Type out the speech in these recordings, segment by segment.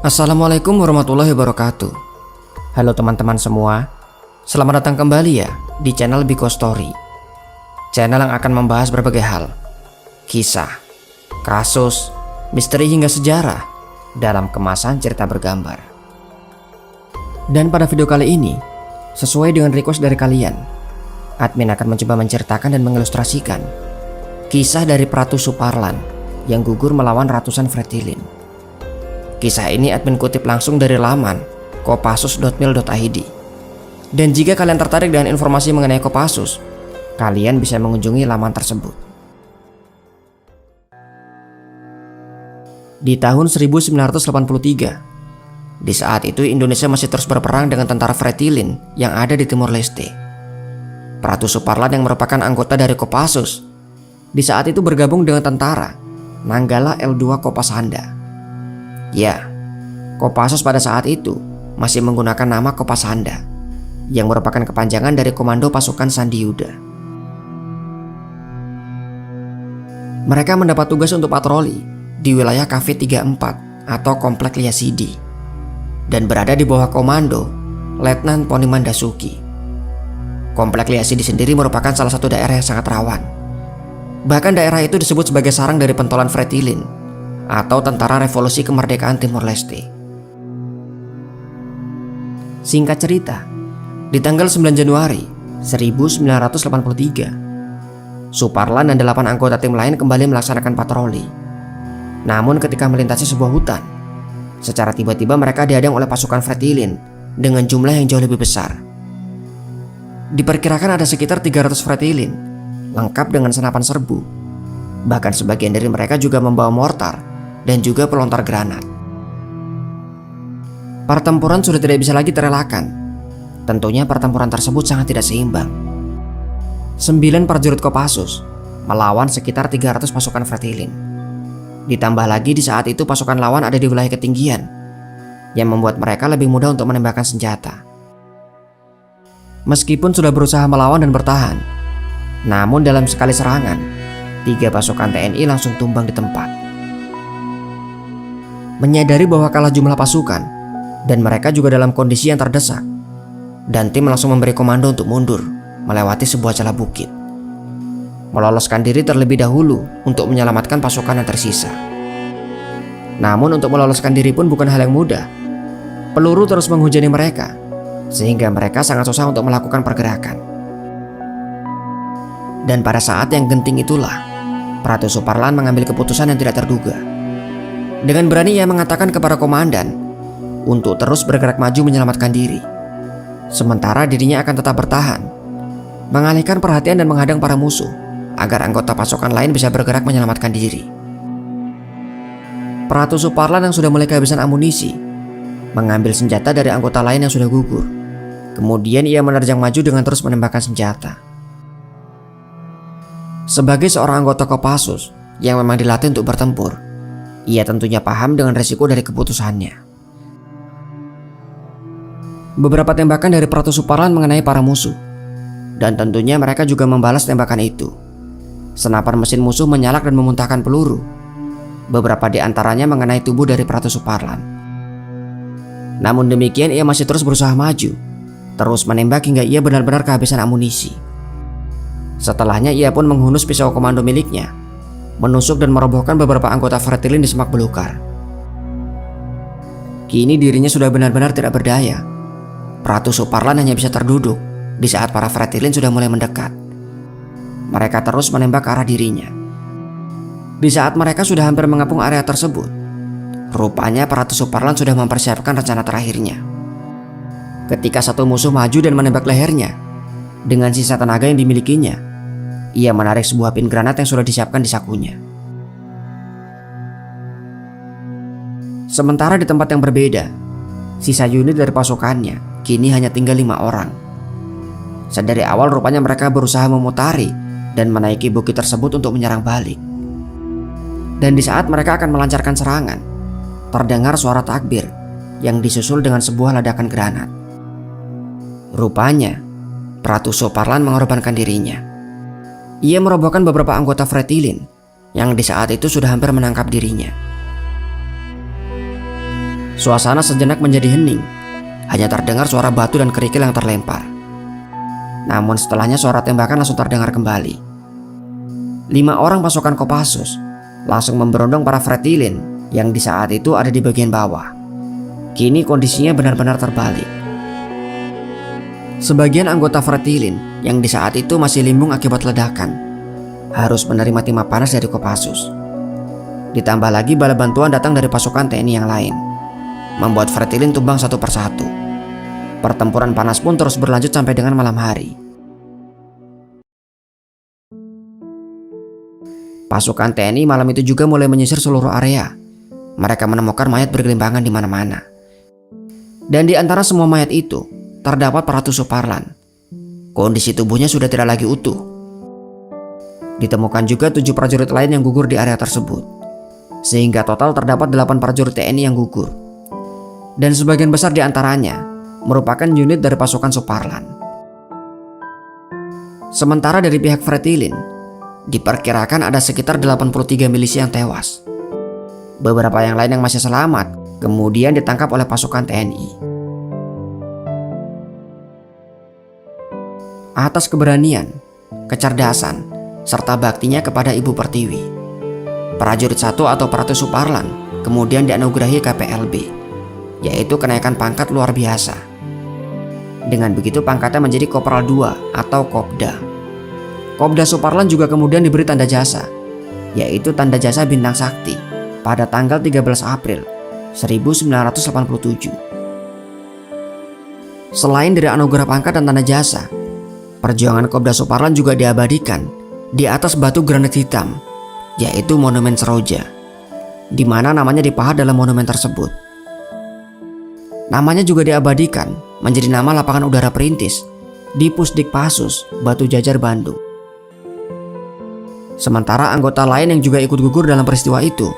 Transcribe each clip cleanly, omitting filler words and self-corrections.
Assalamualaikum warahmatullahi wabarakatuh. Halo teman-teman semua, selamat datang kembali ya di channel Biko Story. Channel yang akan membahas berbagai hal, kisah, kasus, misteri hingga sejarah dalam kemasan cerita bergambar. Dan pada video kali ini, sesuai dengan request dari kalian, admin akan mencoba menceritakan dan mengilustrasikan kisah dari Pratu Suparlan yang gugur melawan ratusan Fretilin. Kisah ini admin kutip langsung dari laman kopassus.mil.id. Dan jika kalian tertarik dengan informasi mengenai Kopassus, kalian bisa mengunjungi laman tersebut. Di tahun 1983, di saat itu Indonesia masih terus berperang dengan tentara Fretilin yang ada di Timor Leste. Pratu Suparlan yang merupakan anggota dari Kopassus, di saat itu bergabung dengan tentara Nanggala L2 Kopasanda. Ya, Kopassus pada saat itu masih menggunakan nama Kopasanda, yang merupakan kepanjangan dari Komando Pasukan Sandi Yuda. Mereka mendapat tugas untuk patroli di wilayah KV34 atau Komplek Liasidi, dan berada di bawah komando Letnan Poniman Dasuki. Komplek Liasidi sendiri merupakan salah satu daerah yang sangat rawan. Bahkan daerah itu disebut sebagai sarang dari pentolan Fretilin atau Tentara Revolusi Kemerdekaan Timor Leste. Singkat cerita, di tanggal 9 Januari 1983, Suparlan dan 8 anggota tim lain kembali melaksanakan patroli. Namun ketika melintasi sebuah hutan, secara tiba-tiba mereka dihadang oleh pasukan Fretilin dengan jumlah yang jauh lebih besar. Diperkirakan ada sekitar 300 Fretilin, lengkap dengan senapan serbu. Bahkan sebagian dari mereka juga membawa mortar dan juga pelontar granat. Pertempuran sudah tidak bisa lagi terelakkan. Tentunya pertempuran tersebut sangat tidak seimbang. 9 prajurit Kopassus melawan sekitar 300 pasukan Fretilin. Ditambah lagi di saat itu pasukan lawan ada di wilayah ketinggian, yang membuat mereka lebih mudah untuk menembakkan senjata. Meskipun sudah berusaha melawan dan bertahan, namun dalam sekali serangan, 3 pasukan TNI langsung tumbang di tempat. Menyadari bahwa kalah jumlah pasukan dan mereka juga dalam kondisi yang terdesak, dan tim langsung memberi komando untuk mundur melewati sebuah celah bukit, meloloskan diri terlebih dahulu untuk menyelamatkan pasukan yang tersisa. Namun untuk meloloskan diri pun bukan hal yang mudah. Peluru terus menghujani mereka, sehingga mereka sangat susah untuk melakukan pergerakan. Dan pada saat yang genting itulah Pratu Suparlan mengambil keputusan yang tidak terduga. Dengan berani ia mengatakan kepada komandan untuk terus bergerak maju menyelamatkan diri, sementara dirinya akan tetap bertahan, mengalihkan perhatian dan menghadang para musuh agar anggota pasukan lain bisa bergerak menyelamatkan diri. Pratu Suparlan yang sudah mulai kehabisan amunisi mengambil senjata dari anggota lain yang sudah gugur. Kemudian ia menerjang maju dengan terus menembakkan senjata. Sebagai seorang anggota Kopassus yang memang dilatih untuk bertempur, ia tentunya paham dengan resiko dari keputusannya. Beberapa tembakan dari Pratu Suparlan mengenai para musuh, dan tentunya mereka juga membalas tembakan itu. Senapan mesin musuh menyalak dan memuntahkan peluru. Beberapa di antaranya mengenai tubuh dari Pratu Suparlan. Namun demikian ia masih terus berusaha maju, terus menembak hingga ia benar-benar kehabisan amunisi. Setelahnya ia pun menghunus pisau komando miliknya, menusuk dan merobohkan beberapa anggota Fretilin di semak belukar. Kini dirinya sudah benar-benar tidak berdaya. Pratu Suparlan hanya bisa terduduk di saat para Fretilin sudah mulai mendekat. Mereka terus menembak ke arah dirinya. Di saat mereka sudah hampir mengepung area tersebut, rupanya Pratu Suparlan sudah mempersiapkan rencana terakhirnya. Ketika satu musuh maju dan menembak lehernya, dengan sisa tenaga yang dimilikinya, ia menarik sebuah pin granat yang sudah disiapkan di sakunya. Sementara di tempat yang berbeda, sisa unit dari pasukannya kini hanya tinggal 5 orang. Sedari awal rupanya mereka berusaha memutari dan menaiki bukit tersebut untuk menyerang balik. Dan di saat mereka akan melancarkan serangan, terdengar suara takbir yang disusul dengan sebuah ledakan granat. Rupanya Pratu Suparlan mengorbankan dirinya. Ia merobohkan beberapa anggota Fretilin yang di saat itu sudah hampir menangkap dirinya. Suasana sejenak menjadi hening. Hanya terdengar suara batu dan kerikil yang terlempar. Namun setelahnya suara tembakan langsung terdengar kembali. 5 orang pasukan Kopassus langsung memberondong para Fretilin yang di saat itu ada di bagian bawah. Kini kondisinya benar-benar terbalik. Sebagian anggota Fretilin yang di saat itu masih limbung akibat ledakan harus menerima timah panas dari Kopassus. Ditambah lagi bala bantuan datang dari pasukan TNI yang lain, membuat Fretilin tumbang satu persatu. Pertempuran panas pun terus berlanjut sampai dengan malam hari. Pasukan TNI malam itu juga mulai menyisir seluruh area. Mereka menemukan mayat bergelimpangan di mana-mana. Dan di antara semua mayat itu terdapat Ratu Suparlan. Kondisi tubuhnya sudah tidak lagi utuh. Ditemukan juga 7 prajurit lain yang gugur di area tersebut, sehingga total terdapat 8 prajurit TNI yang gugur. Dan sebagian besar di antaranya merupakan unit dari pasukan Suparlan. Sementara dari pihak Fretilin, diperkirakan ada sekitar 83 milisi yang tewas. Beberapa yang lain yang masih selamat kemudian ditangkap oleh pasukan TNI. Atas keberanian, kecerdasan, serta baktinya kepada Ibu Pertiwi, prajurit 1 atau Ratu Suparlan kemudian dianugerahi KPLB, yaitu kenaikan pangkat luar biasa. Dengan begitu pangkatnya menjadi Kopral 2 atau Kopda. Kopda Suparlan juga kemudian diberi tanda jasa, yaitu tanda jasa Bintang Sakti pada tanggal 13 April 1987. Selain dari anugerah pangkat dan tanda jasa, perjuangan Kopda Suparlan juga diabadikan di atas batu granit hitam, yaitu Monumen Seroja, di mana namanya dipahat dalam monumen tersebut. Namanya juga diabadikan menjadi nama lapangan udara perintis di Pusdikpassus, Batu Jajar, Bandung. Sementara anggota lain yang juga ikut gugur dalam peristiwa itu,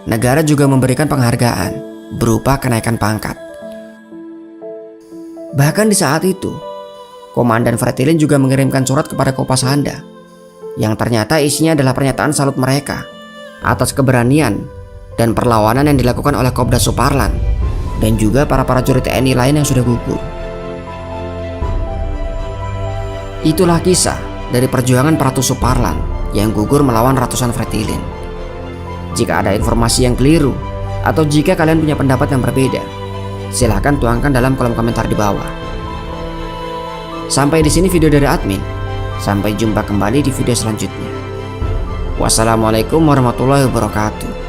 negara juga memberikan penghargaan berupa kenaikan pangkat. Bahkan di saat itu, Komandan Fretilin juga mengirimkan surat kepada Kopasanda yang ternyata isinya adalah pernyataan salut mereka atas keberanian dan perlawanan yang dilakukan oleh Kopda Suparlan dan juga para prajurit TNI lain yang sudah gugur. Itulah kisah dari perjuangan Ratu Suparlan yang gugur melawan ratusan Fretilin. Jika ada informasi yang keliru atau jika kalian punya pendapat yang berbeda, silahkan tuangkan dalam kolom komentar di bawah. Sampai di sini video dari admin. Sampai jumpa kembali di video selanjutnya. Wassalamualaikum warahmatullahi wabarakatuh.